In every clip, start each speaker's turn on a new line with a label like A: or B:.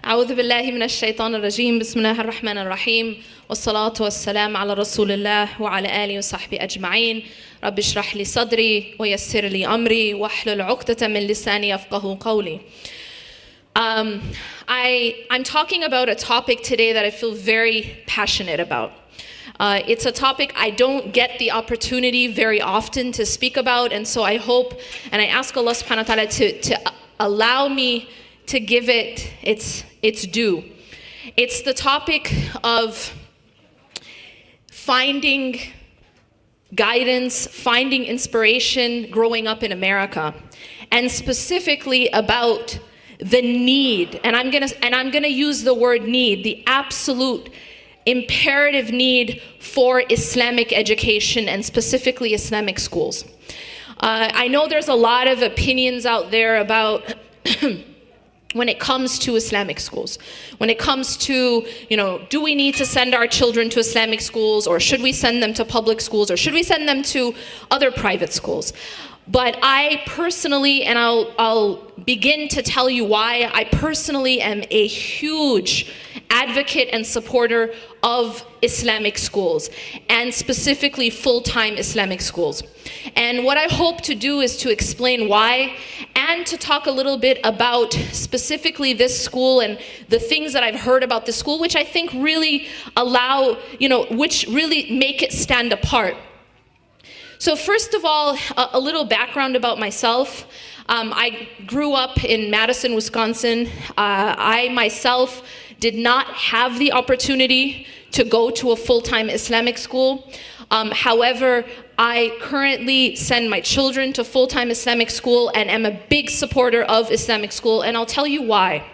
A: أعوذ بالله من الشيطان الرجيم بسم الله الرحمن الرحيم والصلاة والسلام على رسول الله وعلى آله وصحبه أجمعين رب اشرح لي صدري ويسر لي أمري واحلل عقدة من لساني يفقهوا قولي. I'm talking about a topic today that I feel very passionate about. It's a topic I don't get the opportunity very often to speak about, and so I hope and I ask Allah subhanahu wa ta'ala to allow me to give it its due. It's the topic of finding guidance, finding inspiration growing up in America, and specifically about the need, and I'm gonna use the word need, the absolute imperative need for Islamic education and specifically Islamic schools. I know there's a lot of opinions out there about when it comes to Islamic schools, when it comes to, do we need to send our children to Islamic schools, or should we send them to public schools, or should we send them to other private schools? But I personally, and I'll begin to tell you why, I personally am a huge advocate and supporter of Islamic schools, and specifically full-time Islamic schools. And what I hope to do is to explain why, and to talk a little bit about specifically this school and the things that I've heard about this school, which I think really allow, which really make it stand apart. So first of all, a little background about myself. I grew up in Madison, Wisconsin. I myself did not have the opportunity to go to a full-time Islamic school. However, I currently send my children to full-time Islamic school and am a big supporter of Islamic school, and I'll tell you why.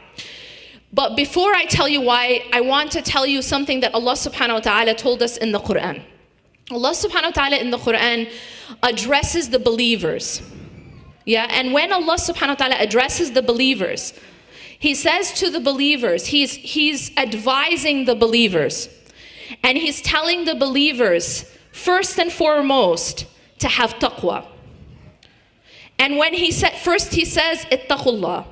A: But before I tell you why, I want to tell you something that Allah subhanahu wa ta'ala told us in the Quran. Allah subhanahu wa ta'ala in the Quran addresses the believers. And when Allah subhanahu wa ta'ala addresses the believers, He says to the believers, He's advising the believers, and He's telling the believers, first and foremost, to have taqwa. And when He said, first He says, ittaqullah.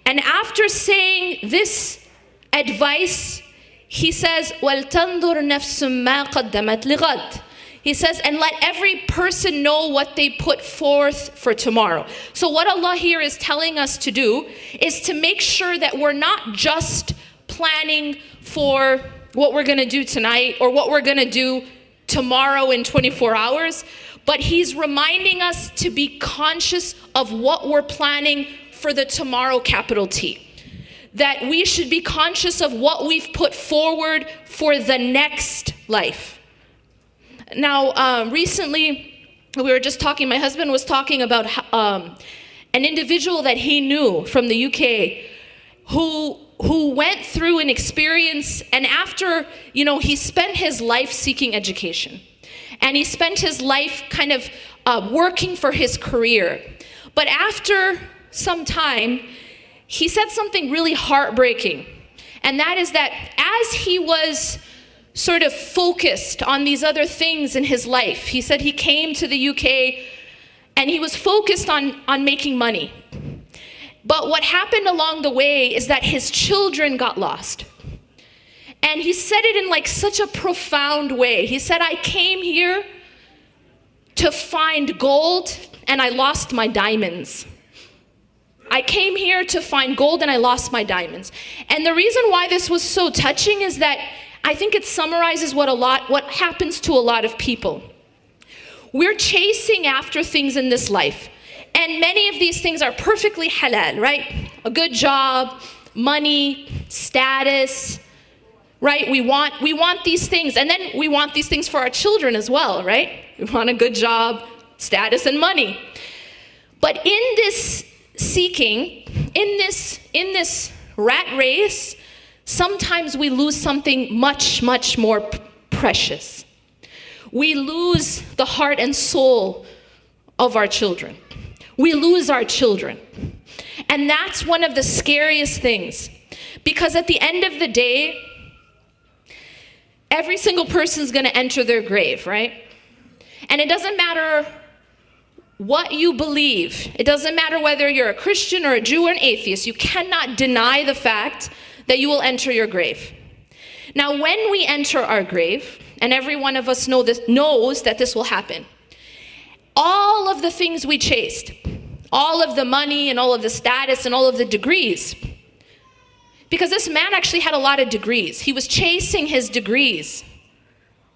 A: And after saying this advice, He says, وَلْتَنْظُرْ نَفْسٌ مَا قَدَّمَتْ لِغَدٍ. He says, and let every person know what they put forth for tomorrow. So what Allah here is telling us to do is to make sure that we're not just planning for what we're gonna do tonight or what we're gonna do tomorrow in 24 hours, but He's reminding us to be conscious of what we're planning for the tomorrow, capital T. That we should be conscious of what we've put forward for the next life. Now, recently, we were just talking, my husband was talking about an individual that he knew from the UK who went through an experience, and after, he spent his life seeking education. And he spent his life kind of working for his career. But after some time, he said something really heartbreaking. And that is that as he was sort of focused on these other things in his life, he said he came to the UK and he was focused on making money. But what happened along the way is that his children got lost. And he said it in like such a profound way. He said, I came here to find gold and I lost my diamonds. I came here to find gold and I lost my diamonds. And the reason why this was so touching is that I think it summarizes what happens to a lot of people. We're chasing after things in this life. And many of these things are perfectly halal, right? A good job, money, status, right? We want these things. And then we want these things for our children as well, right? We want a good job, status, and money. But in this seeking, in this rat race, sometimes we lose something much, much more precious. We lose the heart and soul of our children. We lose our children. And that's one of the scariest things. Because at the end of the day, every single person is going to enter their grave, right? And it doesn't matter what you believe. It doesn't matter whether you're a Christian or a Jew or an atheist. You cannot deny the fact that you will enter your grave. Now, when we enter our grave, and every one of us knows that this will happen, all of the things we chased, all of the money and all of the status and all of the degrees, because this man actually had a lot of degrees. He was chasing his degrees.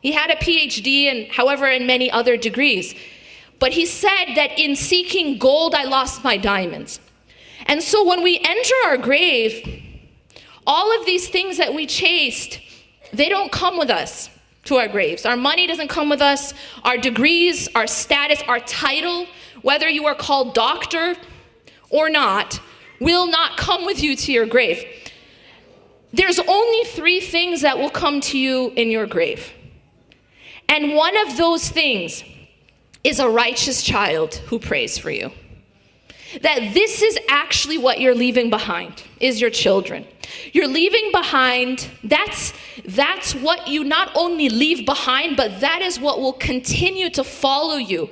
A: He had a PhD and however and many other degrees. But he said that in seeking gold, I lost my diamonds. And so when we enter our grave, all of these things that we chased, they don't come with us to our graves. Our money doesn't come with us. Our degrees, our status, our title, whether you are called doctor or not, will not come with you to your grave. There's only 3 things that will come to you in your grave. And one of those things is a righteous child who prays for you. That this is actually what you're leaving behind, is your children. You're leaving behind, that's what you not only leave behind, but that is what will continue to follow you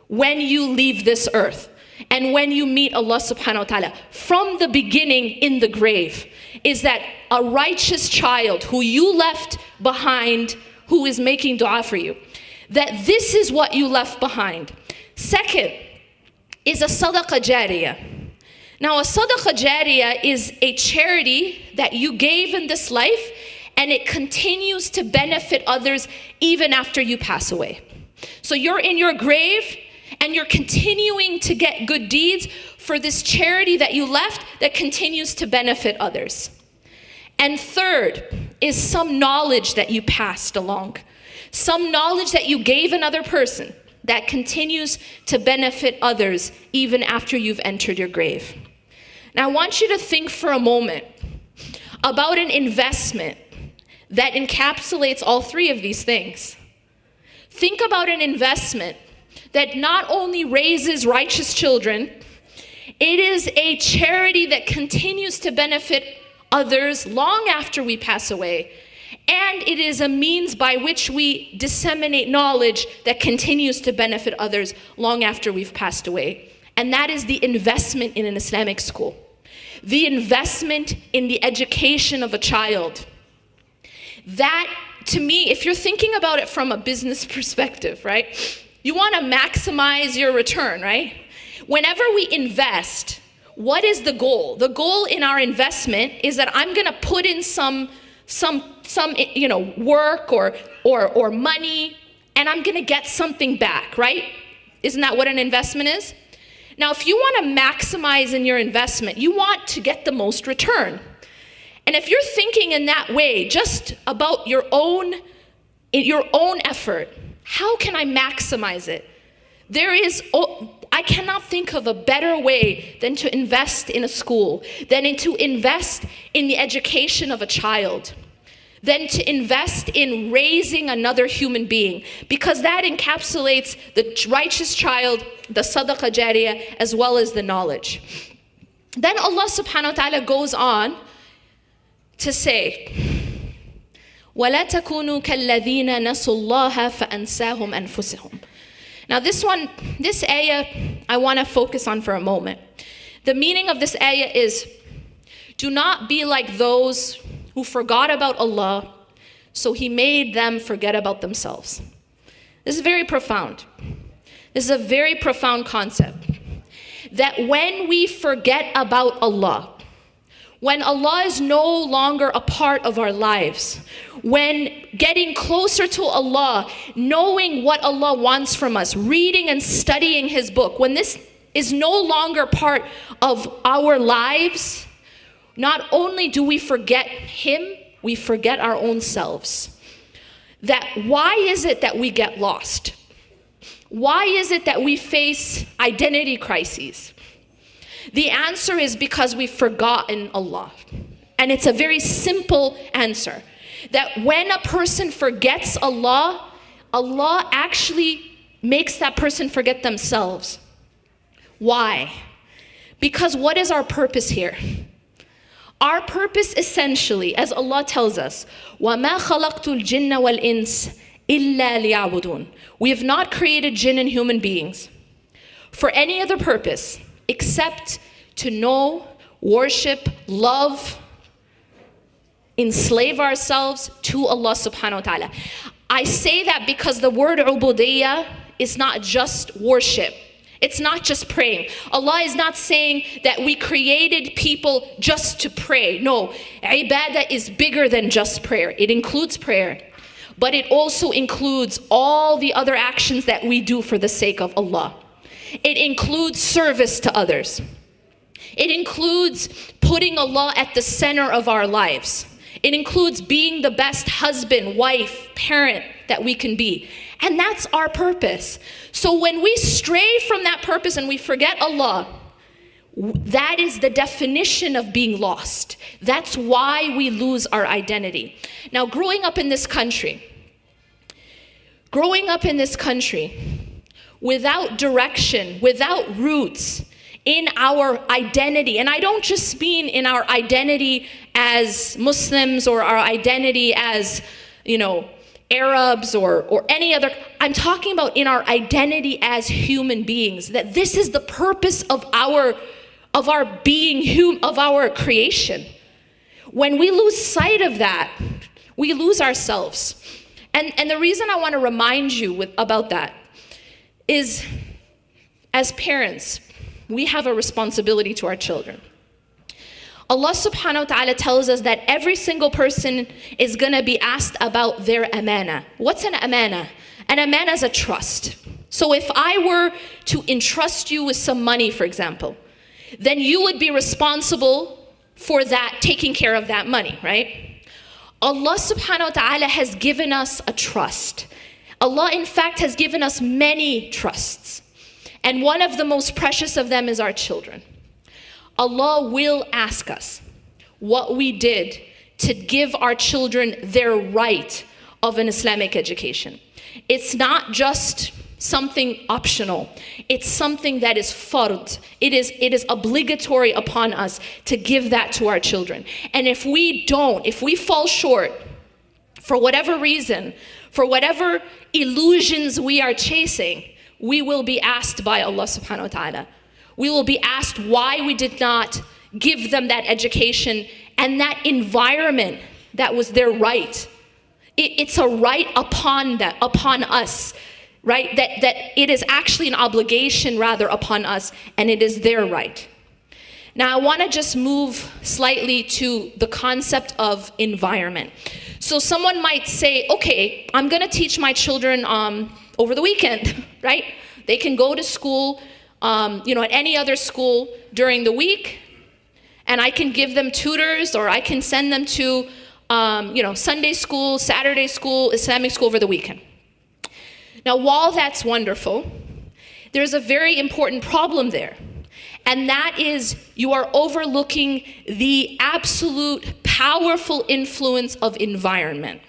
A: when you leave this earth. And when you meet Allah subhanahu wa ta'ala, from the beginning in the grave, is that a righteous child who you left behind, who is making dua for you, that this is what you left behind. Second is a sadaqah jariyah. Now, a sadaqah jariyah is a charity that you gave in this life, and it continues to benefit others even after you pass away. So you're in your grave, and you're continuing to get good deeds for this charity that you left that continues to benefit others. And third is some knowledge that you passed along. Some knowledge that you gave another person that continues to benefit others even after you've entered your grave. Now I want you to think for a moment about an investment that encapsulates all 3 of these things. Think about an investment that not only raises righteous children, it is a charity that continues to benefit others long after we pass away, and it is a means by which we disseminate knowledge that continues to benefit others long after we've passed away. And that is the investment in an Islamic school. The investment in the education of a child. That, to me, if you're thinking about it from a business perspective, right? You want to maximize your return, right? Whenever we invest, what is the goal? The goal in our investment is that I'm going to put in some work or money, and I'm going to get something back, right? Isn't that what an investment is? Now, if you want to maximize in your investment, you want to get the most return. And if you're thinking in that way, just about your own effort, how can I maximize it? I cannot think of a better way than to invest in a school, than to invest in the education of a child, than to invest in raising another human being, because that encapsulates the righteous child, the sadaqah jariyah, as well as the knowledge. Then Allah subhanahu wa ta'ala goes on to say, وَلَا تَكُونُوا كَالَّذِينَ نَسُوا اللَّهَ فَأَنْسَاهُمْ أَنفُسَهُمْ. Now this ayah, I want to focus on for a moment. The meaning of this ayah is, do not be like those who forgot about Allah, so He made them forget about themselves. This is very profound. This is a very profound concept. That when we forget about Allah, when Allah is no longer a part of our lives, when getting closer to Allah, knowing what Allah wants from us, reading and studying His book, when this is no longer part of our lives, not only do we forget Him, we forget our own selves. That why is it that we get lost? Why is it that we face identity crises? The answer is because we've forgotten Allah. And it's a very simple answer. That when a person forgets Allah, Allah actually makes that person forget themselves. Why? Because what is our purpose here? Our purpose essentially, as Allah tells us, وَمَا خَلَقْتُ الْجِنَّ وَالْإِنسِ إِلَّا لِيَعْبُدُونَ. We have not created jinn and human beings for any other purpose except to know, worship, love, enslave ourselves to Allah subhanahu wa ta'ala. I say that because the word ubudiyya is not just worship. It's not just praying. Allah is not saying that we created people just to pray. No, ibadah is bigger than just prayer. It includes prayer, but it also includes all the other actions that we do for the sake of Allah. It includes service to others. It includes putting Allah at the center of our lives. It includes being the best husband, wife, parent that we can be. And that's our purpose. So when we stray from that purpose and we forget Allah, that is the definition of being lost. That's why we lose our identity. Now, growing up in this country, without direction, without roots in our identity, and I don't just mean in our identity as Muslims or our identity as, Arabs or any other, I'm talking about in our identity as human beings, that this is the purpose of our being, of our creation. When we lose sight of that, we lose ourselves. And the reason I want to remind you about that is, as parents, we have a responsibility to our children. Allah subhanahu wa ta'ala tells us that every single person is going to be asked about their amana. What's an amana? An amana is a trust. So if I were to entrust you with some money, for example, then you would be responsible for that, taking care of that money, right? Allah subhanahu wa ta'ala has given us a trust. Allah, in fact, has given us many trusts. And one of the most precious of them is our children. Allah will ask us what we did to give our children their right of an Islamic education. It's not just something optional. It's something that is fard. It is obligatory upon us to give that to our children. And if we fall short, for whatever reason, for whatever illusions we are chasing, we will be asked by Allah subhanahu wa ta'ala. We will be asked why we did not give them that education and that environment that was their right. It's a right upon us, right? That it is actually an obligation rather upon us, and it is their right. Now I want to just move slightly to the concept of environment. So someone might say, okay, I'm going to teach my children over the weekend, right? They can go to school, at any other school during the week, and I can give them tutors, or I can send them to, Sunday school, Saturday school, Islamic school over the weekend. Now, while that's wonderful, there's a very important problem there, and that is you are overlooking the absolute powerful influence of environment.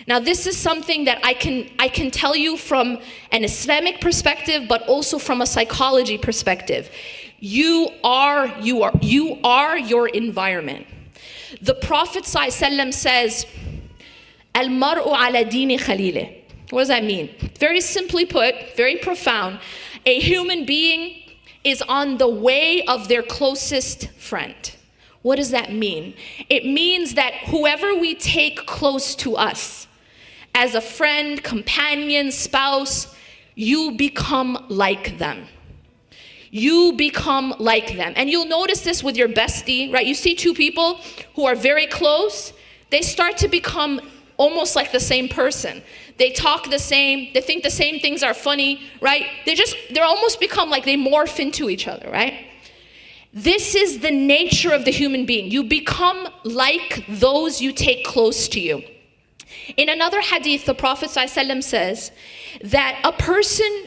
A: Now, this is something that I can tell you from an Islamic perspective, but also from a psychology perspective. You are your environment. The Prophet ﷺ says, "Al-mar'u ala dini khalileh." What does that mean? Very simply put, very profound. A human being is on the way of their closest friend. What does that mean? It means that whoever we take close to us, as a friend, companion, spouse, you become like them. You become like them. And you'll notice this with your bestie, right? You see two people who are very close, they start to become almost like the same person. They talk the same, they think the same things are funny, right? They're almost become like they morph into each other, right? This is the nature of the human being. You become like those you take close to you. In another hadith, the Prophet ﷺ says that a person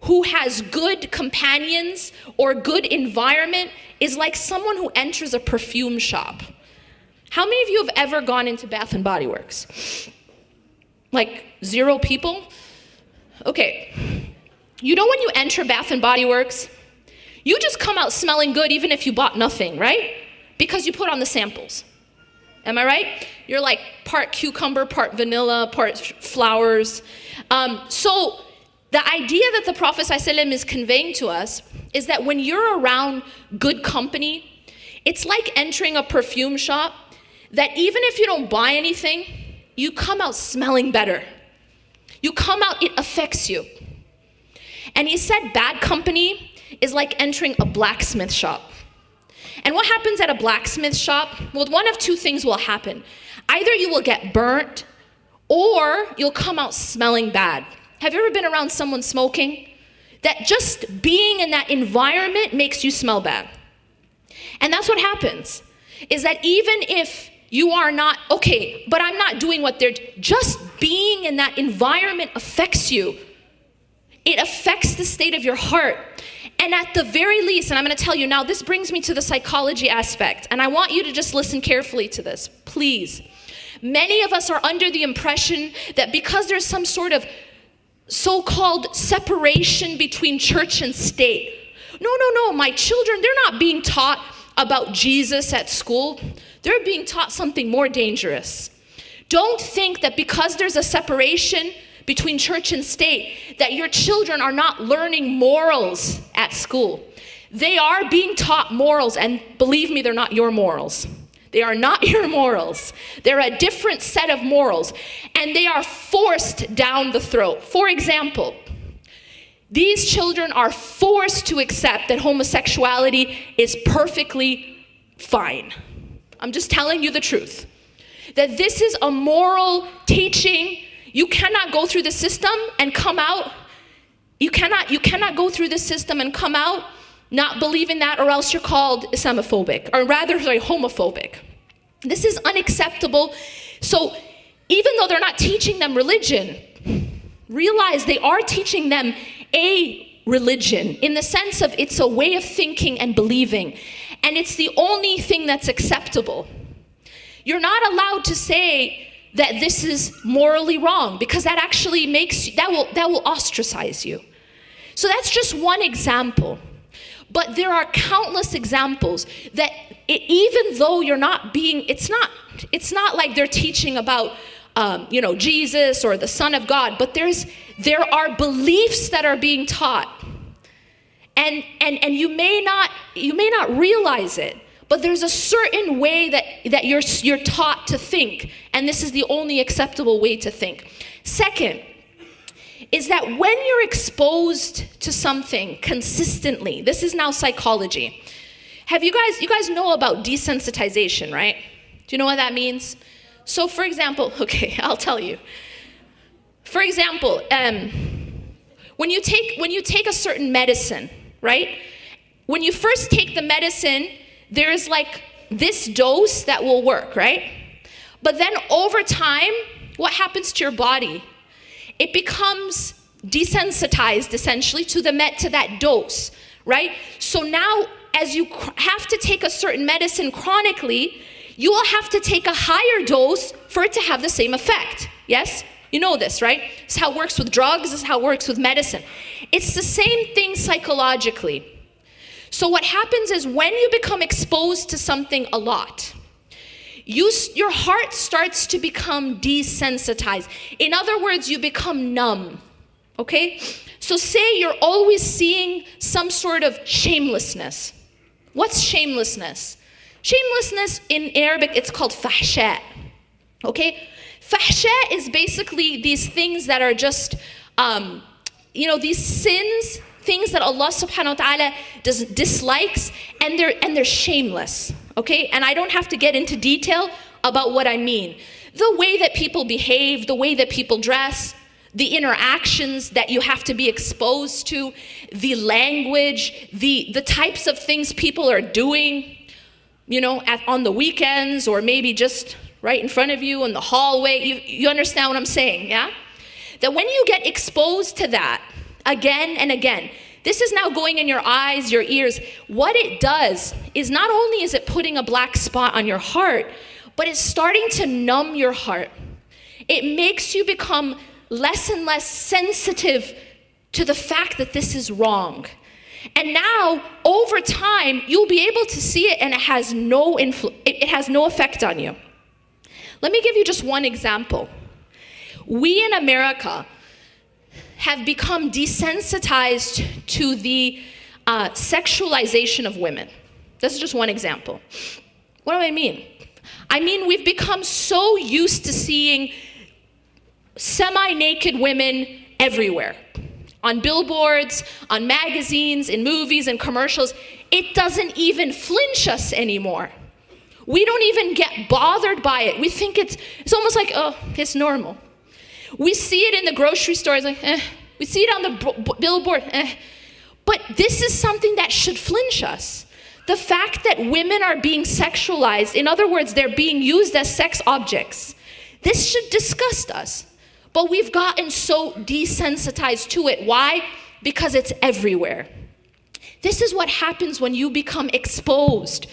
A: who has good companions or good environment is like someone who enters a perfume shop. How many of you have ever gone into Bath and Body Works? Like 0 people? Okay. You know when you enter Bath and Body Works, you just come out smelling good even if you bought nothing, right? Because you put on the samples. Am I right? You're like part cucumber, part vanilla, part flowers. So the idea that the Prophet ﷺ is conveying to us is that when you're around good company, it's like entering a perfume shop that even if you don't buy anything, you come out smelling better. You come out, it affects you. And he said bad company is like entering a blacksmith shop. And what happens at a blacksmith shop? Well, one of two things will happen. Either you will get burnt or you'll come out smelling bad. Have you ever been around someone smoking? That just being in that environment makes you smell bad. And that's what happens, is that even if you are not, okay, but I'm not doing what they're, just being in that environment affects you. It affects the state of your heart. And at the very least, and I'm going to tell you now, this brings me to the psychology aspect, and I want you to just listen carefully to this, please. Many of us are under the impression that because there's some sort of so-called separation between church and state. No, my children, they're not being taught about Jesus at school. They're being taught something more dangerous. Don't think that because there's a separation between church and state, that your children are not learning morals at school. They are being taught morals, and believe me, they're not your morals. They are not your morals. They're a different set of morals, and they are forced down the throat. For example, these children are forced to accept that homosexuality is perfectly fine. I'm just telling you the truth. That this is a moral teaching. You cannot go through the system and come out. You cannot go through the system and come out not believing that, or else you're called Islamophobic, or rather, homophobic. This is unacceptable. So even though they're not teaching them religion, realize they are teaching them a religion in the sense of it's a way of thinking and believing. And it's the only thing that's acceptable. You're not allowed to say that this is morally wrong, because that actually makes, that will ostracize you. So that's just one example. But there are countless examples that even though you're not being, it's not like they're teaching about Jesus or the Son of God, but there are beliefs that are being taught. And you may not realize it, but there's a certain way that you're taught to think, and this is the only acceptable way to think. Second, is that when you're exposed to something consistently, this is now psychology. You guys know about desensitization, right? Do you know what that means? So for example, okay, I'll tell you. For example, when you take a certain medicine, right? When you first take the medicine, there's like this dose that will work, right? But then over time, what happens to your body? It becomes desensitized essentially to that dose, right? So now as you have to take a certain medicine chronically, you will have to take a higher dose for it to have the same effect. Yes? You know this, right? This is how it works with drugs, this is how it works with medicine. It's the same thing psychologically. So what happens is when you become exposed to something a lot, your heart starts to become desensitized. In other words, you become numb, okay? So say you're always seeing some sort of shamelessness. What's shamelessness? Shamelessness in Arabic, it's called fahsha, okay? Fahsha is basically these things that are just, these sins, things that Allah subhanahu wa ta'ala dislikes, and they're shameless. Okay, and I don't have to get into detail about what I mean. The way that people behave, the way that people dress, the interactions that you have to be exposed to, the language, the types of things people are doing, on the weekends, or maybe just right in front of you in the hallway. You understand what I'm saying, yeah? That when you get exposed to that again and again, this is now going in your eyes, your ears. What it does is not only is it putting a black spot on your heart, but it's starting to numb your heart. It makes you become less and less sensitive to the fact that this is wrong. And now, over time, you'll be able to see it, and it has no effect on you. Let me give you just one example. We in America have become desensitized to the sexualization of women. This is just one example. What do I mean? I mean, we've become so used to seeing semi-naked women everywhere. On billboards, on magazines, in movies and commercials. It doesn't even flinch us anymore. We don't even get bothered by it. We think it's almost like, oh, it's normal. We see it in the grocery stores, like, eh. We see it on the billboard, eh. But this is something that should flinch us. The fact that women are being sexualized, in other words, they're being used as sex objects, this should disgust us. But we've gotten so desensitized to it. Why? Because it's everywhere. This is what happens when you become exposed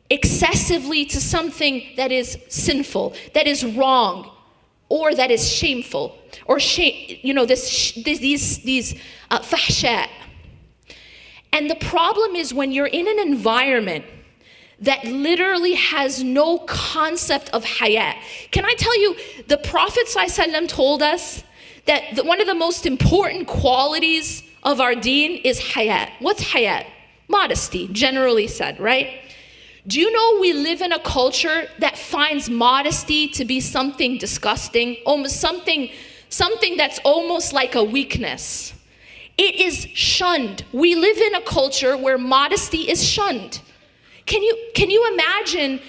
A: excessively to something that is sinful, that is wrong, or that is shameful, or these fahsha. And the problem is when you're in an environment that literally has no concept of haya. Can I tell you, the Prophet ﷺ told us that one of the most important qualities of our deen is haya. What's haya? Modesty, generally said, right? Do you know we live in a culture that finds modesty to be something disgusting, almost something that's almost like a weakness? It is shunned. We live in a culture where modesty is shunned. Can you imagine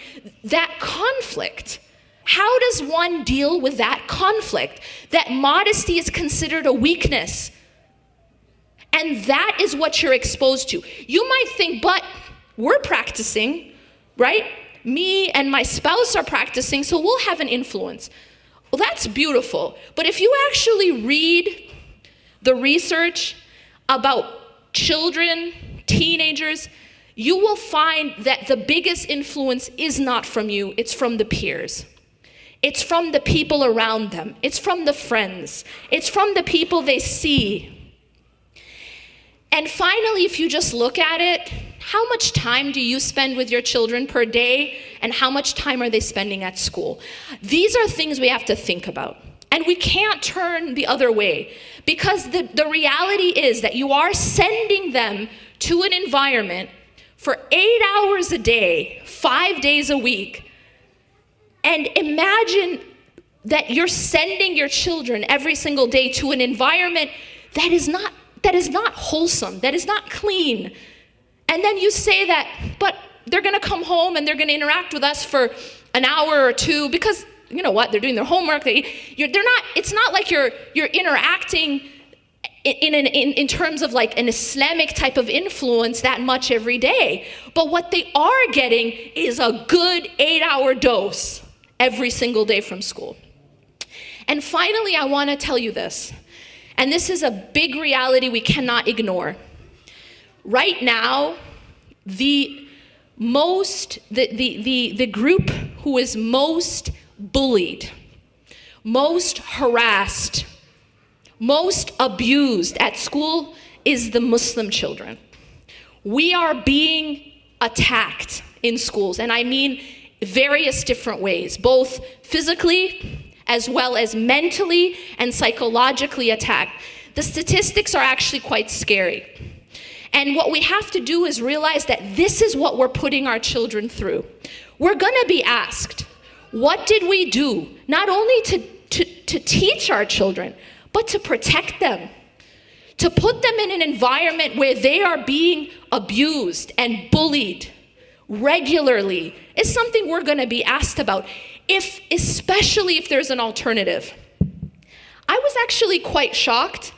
A: that conflict? How does one deal with that conflict? That modesty is considered a weakness. And that is what you're exposed to. You might think, but we're practicing, right? Me and my spouse are practicing, so we'll have an influence. Well, that's beautiful. But if you actually read the research about children, teenagers, you will find that the biggest influence is not from you, it's from the peers. It's from the people around them. It's from the friends. It's from the people they see. And finally, if you just look at it, how much time do you spend with your children per day, and how much time are they spending at school? These are things we have to think about. And we can't turn the other way, because the reality is that you are sending them to an environment for 8 hours a day, 5 days a week. And imagine that you're sending your children every single day to an environment that is not wholesome, that is not clean. And then you say that, but they're gonna come home and they're gonna interact with us for an hour or two because, you know what, they're doing their homework. It's not like you're interacting in terms of like an Islamic type of influence that much every day. But what they are getting is a good 8-hour dose every single day from school. And finally, I want to tell you this, and this is a big reality we cannot ignore. Right now, the group who is most bullied, most harassed, most abused at school is the Muslim children. We are being attacked in schools, and I mean various different ways, both physically as well as mentally and psychologically attacked. The statistics are actually quite scary. And what we have to do is realize that this is what we're putting our children through. We're gonna be asked, what did we do? Not only to teach our children, but to protect them, to put them in an environment where they are being abused and bullied regularly is something we're gonna be asked about, especially if there's an alternative. I was actually quite shocked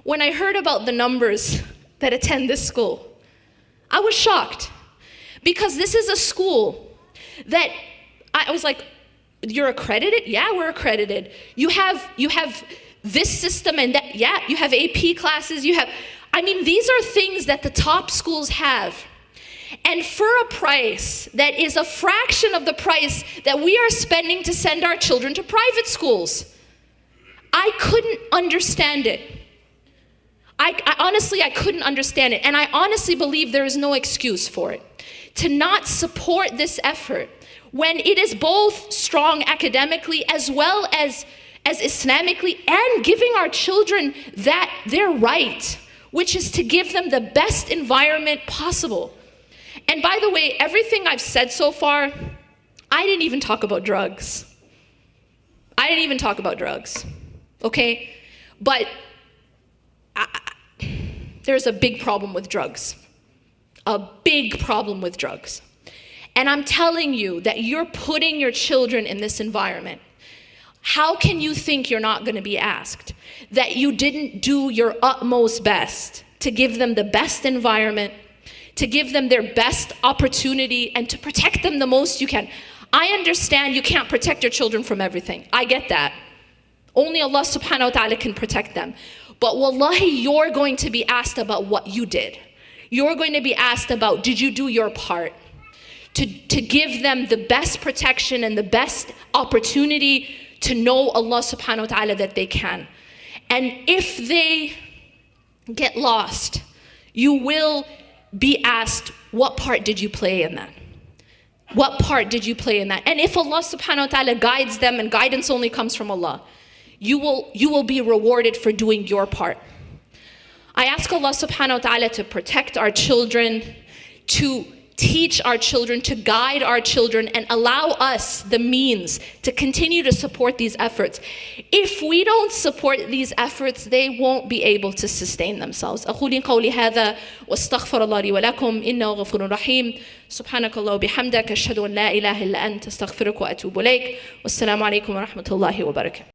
A: when I heard about the numbers that attend this school. I was shocked because this is a school that I was like, you're accredited? Yeah, we're accredited. You have this system and that, yeah, you have AP classes, these are things that the top schools have. And for a price that is a fraction of the price that we are spending to send our children to private schools. I couldn't understand it. I honestly couldn't understand it. And I honestly believe there is no excuse for it. To not support this effort when it is both strong academically as well as Islamically, and giving our children their right, which is to give them the best environment possible. And by the way, everything I've said so far, I didn't even talk about drugs. I didn't even talk about drugs, okay? But there's a big problem with drugs. A big problem with drugs. And I'm telling you that you're putting your children in this environment. How can you think you're not going to be asked? That you didn't do your utmost best to give them the best environment, to give them their best opportunity, and to protect them the most you can. I understand you can't protect your children from everything. I get that. Only Allah subhanahu wa ta'ala can protect them. But wallahi, you're going to be asked about what you did. You're going to be asked about, did you do your part? To give them the best protection and the best opportunity to know Allah subhanahu wa ta'ala that they can. And if they get lost, you will be asked, what part did you play in that? What part did you play in that? And if Allah subhanahu wa ta'ala guides them, and guidance only comes from Allah, you will be rewarded for doing your part. I ask Allah subhanahu wa ta'ala to protect our children, to teach our children, to guide our children, and allow us the means to continue to support these efforts. If we don't support these efforts, they won't be able to sustain themselves. أقول قولي هذا واستغفر الله لي ولكم إنه غفور رحيم سبحانك الله وبحمدك أشهد أن لا إله إلا أنت أستغفرك وأتوب إليك والسلام عليكم ورحمة الله وبركاته.